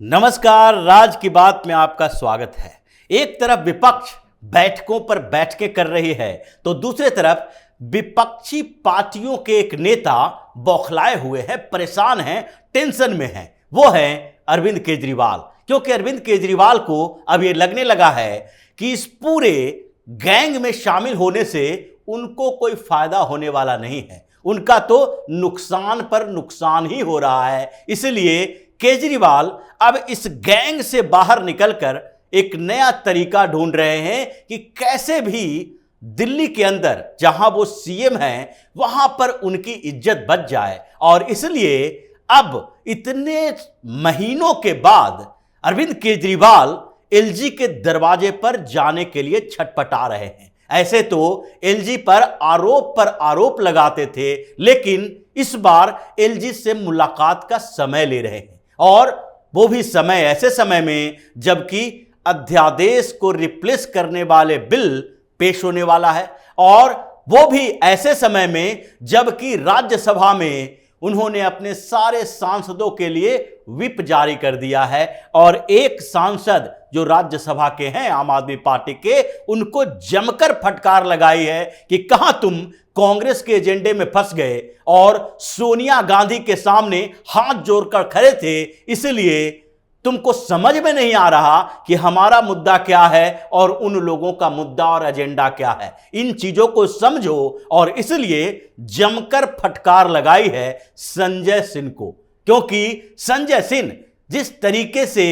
नमस्कार, राज की बात में आपका स्वागत है। एक तरफ विपक्ष बैठकों पर बैठकें कर रही है तो दूसरी तरफ विपक्षी पार्टियों के एक नेता बौखलाए हुए हैं, परेशान हैं, टेंशन में हैं। वो है अरविंद केजरीवाल। क्योंकि अरविंद केजरीवाल को अब ये लगने लगा है कि इस पूरे गैंग में शामिल होने से उनको कोई फायदा होने वाला नहीं है, उनका तो नुकसान पर नुकसान ही हो रहा है। इसलिए केजरीवाल अब इस गैंग से बाहर निकलकर एक नया तरीका ढूंढ रहे हैं कि कैसे भी दिल्ली के अंदर जहां वो सीएम हैं वहां पर उनकी इज्जत बच जाए। और इसलिए अब इतने महीनों के बाद अरविंद केजरीवाल एलजी के दरवाजे पर जाने के लिए छटपटा रहे हैं। ऐसे तो एलजी पर आरोप लगाते थे, लेकिन इस बार एलजी से मुलाकात का समय ले रहे हैं। और वो भी समय ऐसे समय में जबकि अध्यादेश को रिप्लेस करने वाले बिल पेश होने वाला है, और वो भी ऐसे समय में जबकि राज्यसभा में उन्होंने अपने सारे सांसदों के लिए व्हिप जारी कर दिया है। और एक सांसद जो राज्यसभा के हैं आम आदमी पार्टी के, उनको जमकर फटकार लगाई है कि कहां तुम कांग्रेस के एजेंडे में फंस गए और सोनिया गांधी के सामने हाथ जोड़कर खड़े थे, इसलिए तुमको समझ में नहीं आ रहा कि हमारा मुद्दा क्या है और उन लोगों का मुद्दा और एजेंडा क्या है। इन चीजों को समझो। और इसलिए जमकर फटकार लगाई है संजय सिंह को, क्योंकि संजय सिंह जिस तरीके से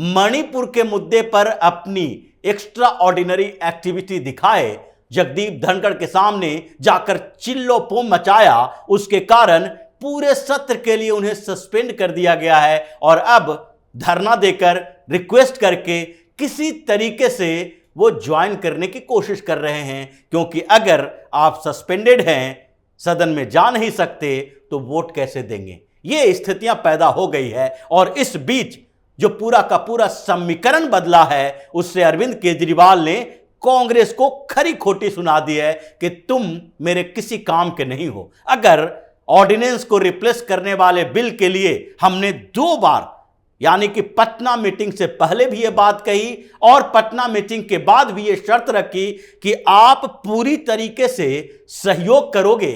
मणिपुर के मुद्दे पर अपनी एक्स्ट्रा ऑर्डिनरी एक्टिविटी दिखाए, जगदीप धनखड़ के सामने जाकर चिल्लो पोम मचाया, उसके कारण पूरे सत्र के लिए उन्हें सस्पेंड कर दिया गया है। और अब धरना देकर रिक्वेस्ट करके किसी तरीके से वो ज्वाइन करने की कोशिश कर रहे हैं, क्योंकि अगर आप सस्पेंडेड हैं, सदन में जा नहीं सकते, तो वोट कैसे देंगे। ये स्थितियां पैदा हो गई है। और इस बीच जो पूरा का पूरा समीकरण बदला है, उससे अरविंद केजरीवाल ने कांग्रेस को खरी खोटी सुना दी है कि तुम मेरे किसी काम के नहीं हो। अगर ऑर्डिनेंस को रिप्लेस करने वाले बिल के लिए हमने 2 बार, यानी कि पटना मीटिंग से पहले भी यह बात कही और पटना मीटिंग के बाद भी यह शर्त रखी कि आप पूरी तरीके से सहयोग करोगे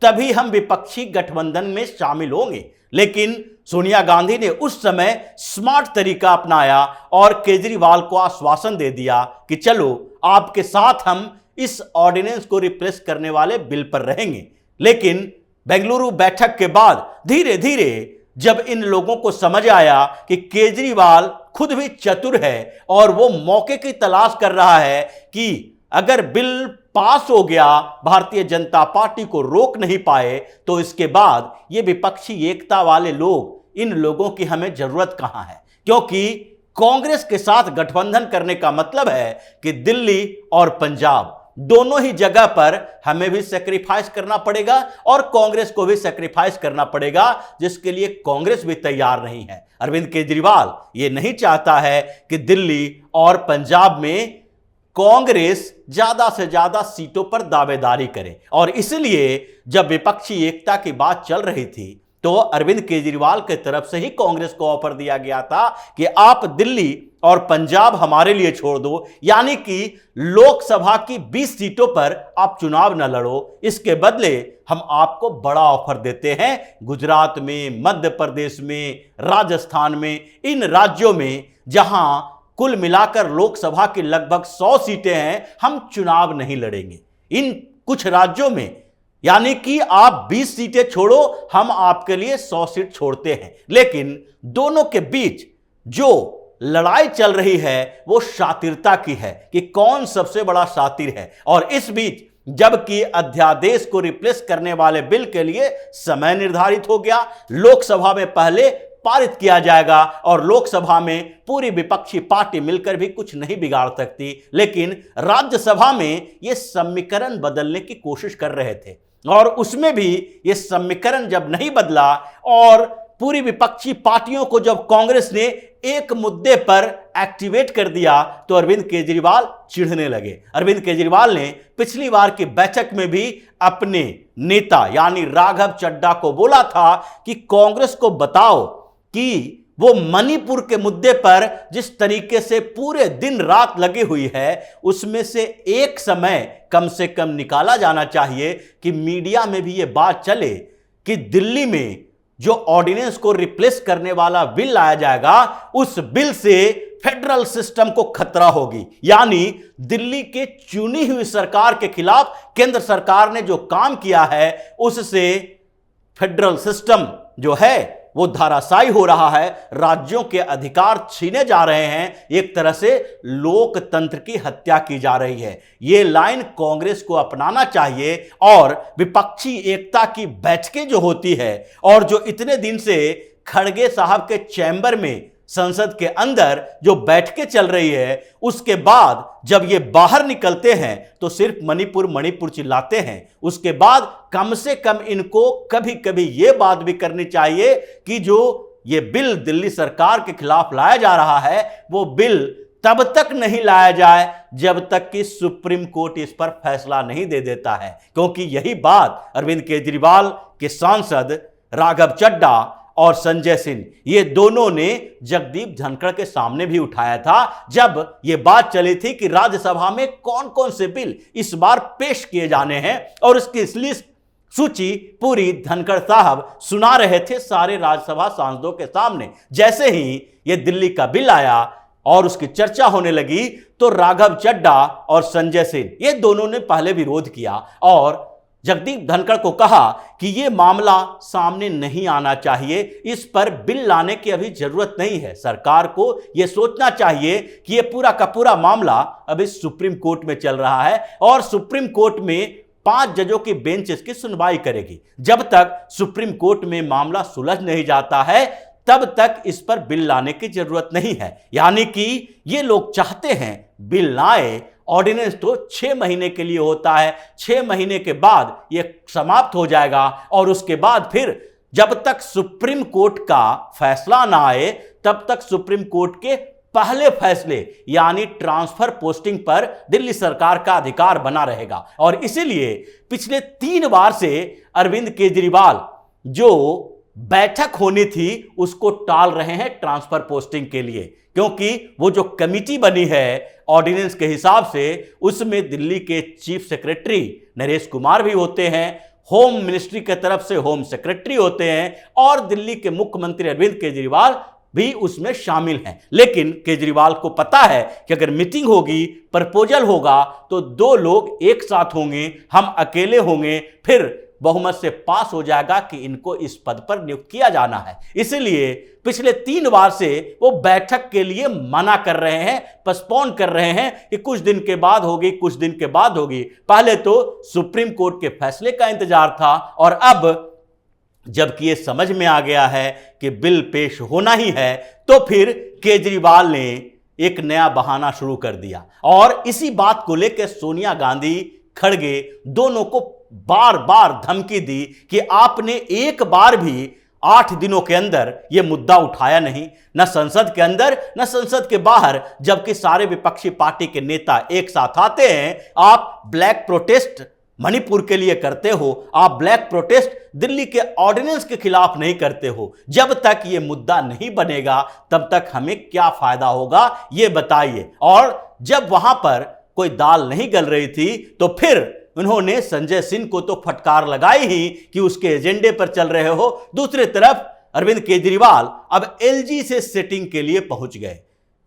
तभी हम विपक्षी गठबंधन में शामिल होंगे, लेकिन सोनिया गांधी ने उस समय स्मार्ट तरीका अपनाया और केजरीवाल को आश्वासन दे दिया कि चलो आपके साथ हम इस ऑर्डिनेंस को रिप्लेस करने वाले बिल पर रहेंगे। लेकिन बेंगलुरु बैठक के बाद धीरे धीरे जब इन लोगों को समझ आया कि केजरीवाल खुद भी चतुर है और वो मौके की तलाश कर रहा है कि अगर बिल पास हो गया, भारतीय जनता पार्टी को रोक नहीं पाए, तो इसके बाद ये विपक्षी एकता वाले लोग, इन लोगों की हमें जरूरत कहां है। क्योंकि कांग्रेस के साथ गठबंधन करने का मतलब है कि दिल्ली और पंजाब दोनों ही जगह पर हमें भी सैक्रिफाइस करना पड़ेगा और कांग्रेस को भी सैक्रिफाइस करना पड़ेगा, जिसके लिए कांग्रेस भी तैयार नहीं है। अरविंद केजरीवाल ये नहीं चाहता है कि दिल्ली और पंजाब में कांग्रेस ज्यादा से ज्यादा सीटों पर दावेदारी करे। और इसलिए जब विपक्षी एकता की बात चल रही थी तो अरविंद केजरीवाल की तरफ से ही कांग्रेस को ऑफर दिया गया था कि आप दिल्ली और पंजाब हमारे लिए छोड़ दो, यानी कि लोकसभा की 20 सीटों पर आप चुनाव न लड़ो, इसके बदले हम आपको बड़ा ऑफर देते हैं गुजरात में, मध्य प्रदेश में, राजस्थान में, इन राज्यों में जहां कुल मिलाकर लोकसभा की लगभग 100 सीटें हैं, हम चुनाव नहीं लड़ेंगे। इन कुछ राज्यों में यानी कि आप 20 सीटें छोड़ो, हम आपके लिए 100 सीट छोड़ते हैं। लेकिन दोनों के बीच जो लड़ाई चल रही है वो शातिरता की है कि कौन सबसे बड़ा शातिर है। और इस बीच जबकि अध्यादेश को रिप्लेस करने वाले बिल के लिए समय निर्धारित हो गया, लोकसभा में पहले पारित किया जाएगा और लोकसभा में पूरी विपक्षी पार्टी मिलकर भी कुछ नहीं बिगाड़ सकती, लेकिन राज्यसभा में यह समीकरण बदलने की कोशिश कर रहे थे। और उसमें भी यह समीकरण जब नहीं बदला और पूरी विपक्षी पार्टियों को जब कांग्रेस ने एक मुद्दे पर एक्टिवेट कर दिया तो अरविंद केजरीवाल चिढ़ने लगे। अरविंद केजरीवाल ने पिछली बार की बैठक में भी अपने नेता यानी राघव चड्ढा को बोला था कि कांग्रेस को बताओ कि वो मणिपुर के मुद्दे पर जिस तरीके से पूरे दिन रात लगी हुई है, उसमें से एक समय कम से कम निकाला जाना चाहिए कि मीडिया में भी ये बात चले कि दिल्ली में जो ऑर्डिनेंस को रिप्लेस करने वाला बिल लाया जाएगा, उस बिल से फेडरल सिस्टम को खतरा होगी। यानी दिल्ली के चुनी हुई सरकार के खिलाफ केंद्र सरकार ने जो काम किया है, उससे फेडरल सिस्टम जो है वो धराशायी हो रहा है, राज्यों के अधिकार छीने जा रहे हैं, एक तरह से लोकतंत्र की हत्या की जा रही है। ये लाइन कांग्रेस को अपनाना चाहिए और विपक्षी एकता की बैठकें जो होती है और जो इतने दिन से खड़गे साहब के चैम्बर में संसद के अंदर जो बैठकें चल रही है, उसके बाद जब ये बाहर निकलते हैं तो सिर्फ मणिपुर मणिपुर चिल्लाते हैं। उसके बाद कम से कम इनको कभी कभी ये बात भी करनी चाहिए कि जो ये बिल दिल्ली सरकार के खिलाफ लाया जा रहा है, वो बिल तब तक नहीं लाया जाए जब तक कि सुप्रीम कोर्ट इस पर फैसला नहीं दे देता है। क्योंकि यही बात अरविंद केजरीवाल के सांसद राघव चड्ढा और संजय सिंह, ये दोनों ने जगदीप धनखड़ के सामने भी उठाया था, जब ये बात चली थी कि राज्यसभा में कौन कौन से बिल इस बार पेश किए जाने हैं, और उसकी लिस्ट सूची पूरी धनखड़ साहब सुना रहे थे सारे राज्यसभा सांसदों के सामने। जैसे ही ये दिल्ली का बिल आया और उसकी चर्चा होने लगी, तो राघव चड्ढा और संजय सिंह, ये दोनों ने पहले विरोध किया और जगदीप धनखड़ को कहा कि यह मामला सामने नहीं आना चाहिए, इस पर बिल लाने की अभी जरूरत नहीं है। सरकार को यह सोचना चाहिए कि यह पूरा का पूरा मामला अभी सुप्रीम कोर्ट में चल रहा है और सुप्रीम कोर्ट में 5 जजों की बेंच इसकी सुनवाई करेगी। जब तक सुप्रीम कोर्ट में मामला सुलझ नहीं जाता है, तब तक इस पर बिल लाने की जरूरत नहीं है। यानी कि ये लोग चाहते हैं बिल लाए। ऑर्डिनेंस तो 6 महीने के लिए होता है, 6 महीने के बाद यह समाप्त हो जाएगा और उसके बाद फिर जब तक सुप्रीम कोर्ट का फैसला ना आए, तब तक सुप्रीम कोर्ट के पहले फैसले यानी ट्रांसफर पोस्टिंग पर दिल्ली सरकार का अधिकार बना रहेगा। और इसीलिए पिछले 3 बार से अरविंद केजरीवाल जो बैठक होनी थी उसको टाल रहे हैं ट्रांसफर पोस्टिंग के लिए, क्योंकि वो जो कमिटी बनी है ऑर्डिनेंस के हिसाब से, उसमें दिल्ली के चीफ सेक्रेटरी नरेश कुमार भी होते हैं, होम मिनिस्ट्री की तरफ से होम सेक्रेटरी होते हैं और दिल्ली के मुख्यमंत्री अरविंद केजरीवाल भी उसमें शामिल हैं। लेकिन केजरीवाल को पता है कि अगर मीटिंग होगी, प्रपोजल होगा, तो 2 लोग एक साथ होंगे, हम अकेले होंगे, फिर बहुमत से पास हो जाएगा कि इनको इस पद पर नियुक्त किया जाना है। इसलिए पिछले 3 बार से वो बैठक के लिए मना कर रहे हैं, पोस्टपोन कर रहे हैं कि कुछ दिन के बाद होगी, कुछ दिन के बाद होगी। पहले तो सुप्रीम कोर्ट के फैसले का इंतजार था और अब जबकि ये समझ में आ गया है कि बिल पेश होना ही है, तो फिर केजरीवाल ने एक नया बहाना शुरू कर दिया और इसी बात को लेकर सोनिया गांधी, खड़गे दोनों को बार बार धमकी दी कि आपने एक बार भी 8 दिनों के अंदर यह मुद्दा उठाया नहीं, न संसद के अंदर न संसद के बाहर, जबकि सारे विपक्षी पार्टी के नेता एक साथ आते हैं। आप ब्लैक प्रोटेस्ट मणिपुर के लिए करते हो, आप ब्लैक प्रोटेस्ट दिल्ली के ऑर्डिनेंस के खिलाफ नहीं करते हो। जब तक यह मुद्दा नहीं बनेगा तब तक हमें क्या फायदा होगा, यह बताइए। और जब वहां पर कोई दाल नहीं गल रही थी तो फिर उन्होंने संजय सिंह को तो फटकार लगाई ही कि उसके एजेंडे पर चल रहे हो। दूसरी तरफ अरविंद केजरीवाल अब एलजी से सेटिंग के लिए पहुंच गए,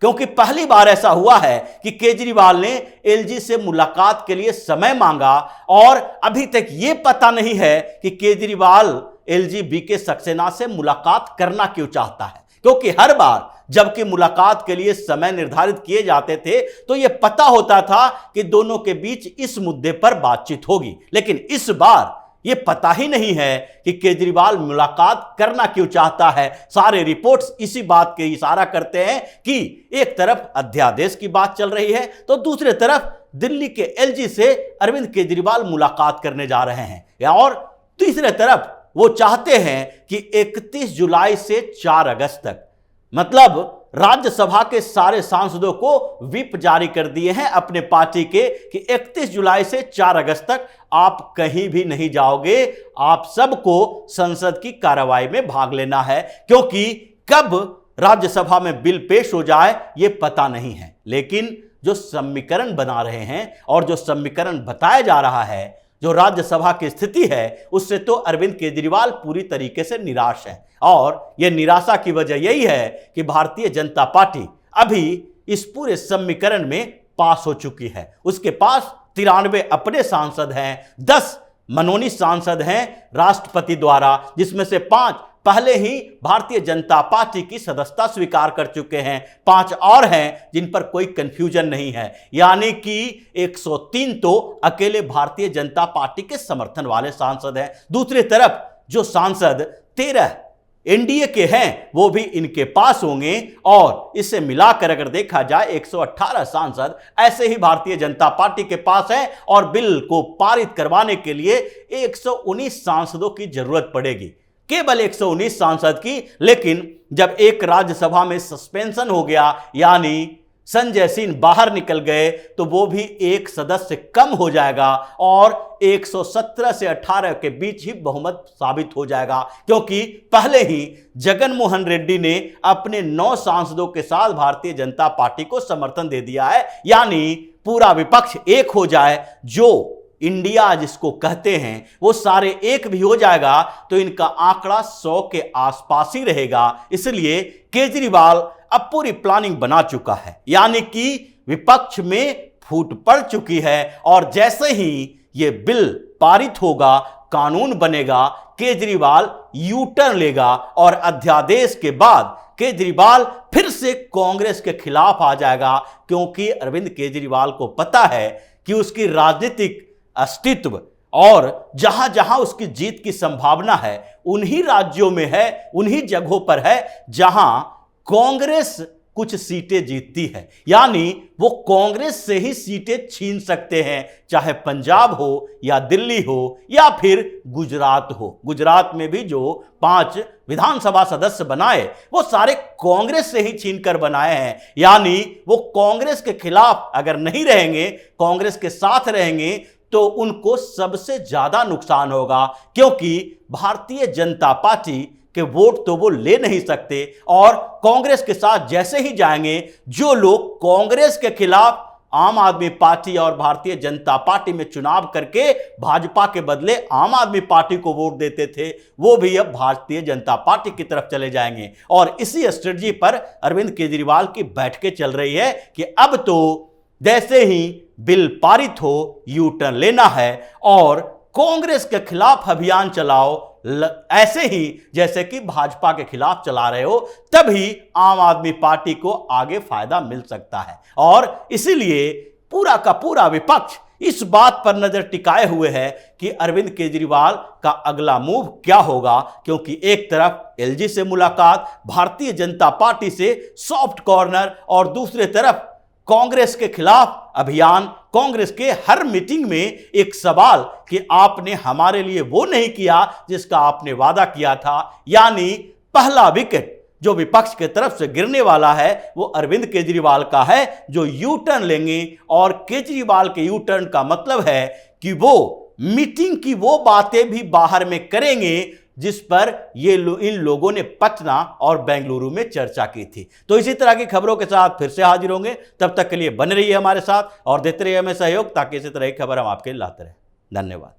क्योंकि पहली बार ऐसा हुआ है कि केजरीवाल ने एलजी से मुलाकात के लिए समय मांगा और अभी तक यह पता नहीं है कि केजरीवाल एलजी बीके सक्सेना से मुलाकात करना क्यों चाहता है। क्योंकि हर बार जबकि मुलाकात के लिए समय निर्धारित किए जाते थे तो यह पता होता था कि दोनों के बीच इस मुद्दे पर बातचीत होगी, लेकिन इस बार यह पता ही नहीं है कि केजरीवाल मुलाकात करना क्यों चाहता है। सारे रिपोर्ट्स इसी बात के इशारा करते हैं कि एक तरफ अध्यादेश की बात चल रही है तो दूसरी तरफ दिल्ली के एलजी से अरविंद केजरीवाल मुलाकात करने जा रहे हैं, और तीसरी तरफ वो चाहते हैं कि 31 जुलाई से 4 अगस्त तक, मतलब राज्यसभा के सारे सांसदों को व्हिप जारी कर दिए हैं अपने पार्टी के कि 31 जुलाई से 4 अगस्त तक आप कहीं भी नहीं जाओगे, आप सबको संसद की कार्रवाई में भाग लेना है। क्योंकि कब राज्यसभा में बिल पेश हो जाए ये पता नहीं है, लेकिन जो समीकरण बना रहे हैं और जो समीकरण बताया जा रहा है, जो राज्यसभा की स्थिति है, उससे तो अरविंद केजरीवाल पूरी तरीके से निराश है। और यह निराशा की वजह यही है कि भारतीय जनता पार्टी अभी इस पूरे समीकरण में पास हो चुकी है। उसके पास 93 अपने सांसद हैं, 10 मनोनीत सांसद हैं राष्ट्रपति द्वारा, जिसमें से 5 पहले ही भारतीय जनता पार्टी की सदस्यता स्वीकार कर चुके हैं, 5 और हैं जिन पर कोई कंफ्यूजन नहीं है। यानी कि 103 तो अकेले भारतीय जनता पार्टी के समर्थन वाले सांसद हैं। दूसरी तरफ जो सांसद 13 एनडीए के हैं वो भी इनके पास होंगे, और इसे मिलाकर अगर देखा जाए 118 सांसद ऐसे ही भारतीय जनता पार्टी के पास हैं, और बिल को पारित करवाने के लिए 119 सांसदों की जरूरत पड़ेगी, केवल 119 सांसद की। लेकिन जब एक राज्यसभा में सस्पेंशन हो गया, यानी संजय सिंह बाहर निकल गए, तो वो भी एक सदस्य कम हो जाएगा और 117 से 18 के बीच ही बहुमत साबित हो जाएगा, क्योंकि पहले ही जगन मोहन रेड्डी ने अपने 9 सांसदों के साथ भारतीय जनता पार्टी को समर्थन दे दिया है। यानी पूरा विपक्ष एक हो जाए, जो इंडिया जिसको कहते हैं, वो सारे एक भी हो जाएगा तो इनका आंकड़ा 100 के आसपास ही रहेगा। इसलिए केजरीवाल अब पूरी प्लानिंग बना चुका है, यानी कि विपक्ष में फूट पड़ चुकी है, और जैसे ही ये बिल पारित होगा, कानून बनेगा, केजरीवाल यू टर्न लेगा और अध्यादेश के बाद केजरीवाल फिर से कांग्रेस के खिलाफ आ जाएगा, क्योंकि अरविंद केजरीवाल को पता है कि उसकी राजनीतिक अस्तित्व और जहां जहां उसकी जीत की संभावना है उन्हीं राज्यों में है, उन्हीं जगहों पर है जहां कांग्रेस कुछ सीटें जीतती है। यानी वो कांग्रेस से ही सीटें छीन सकते हैं, चाहे पंजाब हो या दिल्ली हो या फिर गुजरात हो। गुजरात में भी जो 5 विधानसभा सदस्य बनाए वो सारे कांग्रेस से ही छीनकर बनाए हैं। यानी वो कांग्रेस के खिलाफ अगर नहीं रहेंगे, कांग्रेस के साथ रहेंगे, तो उनको सबसे ज्यादा नुकसान होगा, क्योंकि भारतीय जनता पार्टी के वोट तो वो ले नहीं सकते, और कांग्रेस के साथ जैसे ही जाएंगे, जो लोग कांग्रेस के खिलाफ आम आदमी पार्टी और भारतीय जनता पार्टी में चुनाव करके भाजपा के बदले आम आदमी पार्टी को वोट देते थे, वो भी अब भारतीय जनता पार्टी की तरफ चले जाएंगे। और इसी स्ट्रेटजी पर अरविंद केजरीवाल की बैठकें चल रही है कि अब तो जैसे ही बिल पारित हो, यू टर्न लेना है और कांग्रेस के खिलाफ अभियान चलाओ, ऐसे ही जैसे कि भाजपा के खिलाफ चला रहे हो, तभी आम आदमी पार्टी को आगे फायदा मिल सकता है। और इसीलिए पूरा का पूरा विपक्ष इस बात पर नजर टिकाए हुए है कि अरविंद केजरीवाल का अगला मूव क्या होगा, क्योंकि एक तरफ एलजी से मुलाकात, भारतीय जनता पार्टी से सॉफ्ट कॉर्नर, और दूसरे तरफ कांग्रेस के खिलाफ अभियान। कांग्रेस के हर मीटिंग में एक सवाल कि आपने हमारे लिए वो नहीं किया जिसका आपने वादा किया था। यानी पहला विकेट जो विपक्ष के तरफ से गिरने वाला है वो अरविंद केजरीवाल का है, जो यू टर्न लेंगे। और केजरीवाल के यू टर्न का मतलब है कि वो मीटिंग की वो बातें भी बाहर में करेंगे जिस पर इन लोगों ने पटना और बेंगलुरु में चर्चा की थी। तो इसी तरह की खबरों के साथ फिर से हाजिर होंगे, तब तक के लिए बने रहिए हमारे साथ और देते रहिए हमें सहयोग, ताकि इसी तरह की खबर हम आपके लिए लाते रहें। धन्यवाद।